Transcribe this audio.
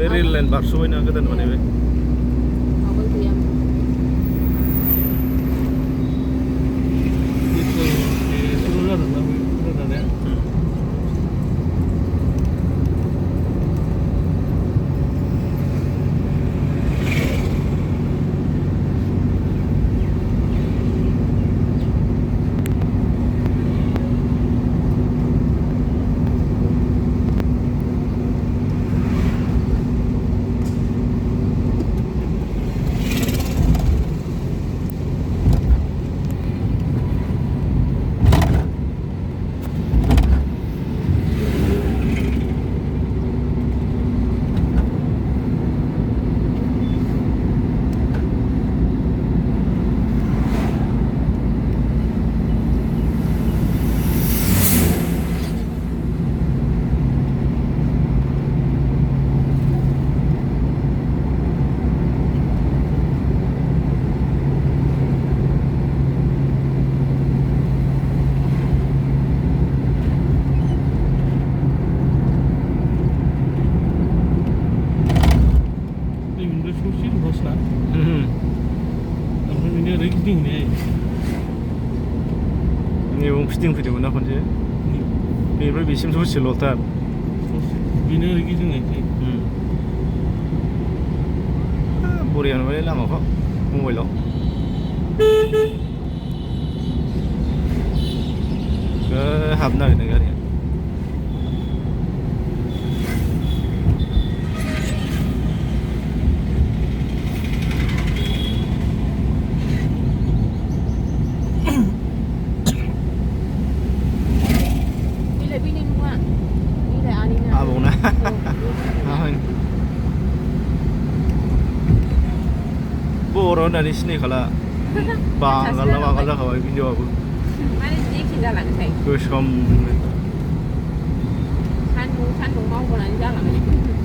बे rail line बारस'बायना गोदान बानायबाय माबा गैया सुरु जादोंना बे जानाया मैगं फिदिंफैदोंमोन ना खनसे बेनिफ्राय बेसिम ससेल'थार बेनो ओरै गिदिंनायसै बरिया नुबाय लामाखौ मबाइलाव हाबनो नागिरदों गारिया बर' होननानै सिनायखाला बांगाल ना बांगाल जाखाबाय हिनजावाबो माने एखे जालांसै गोसोम सान्दुं मावबोनानै जालांसै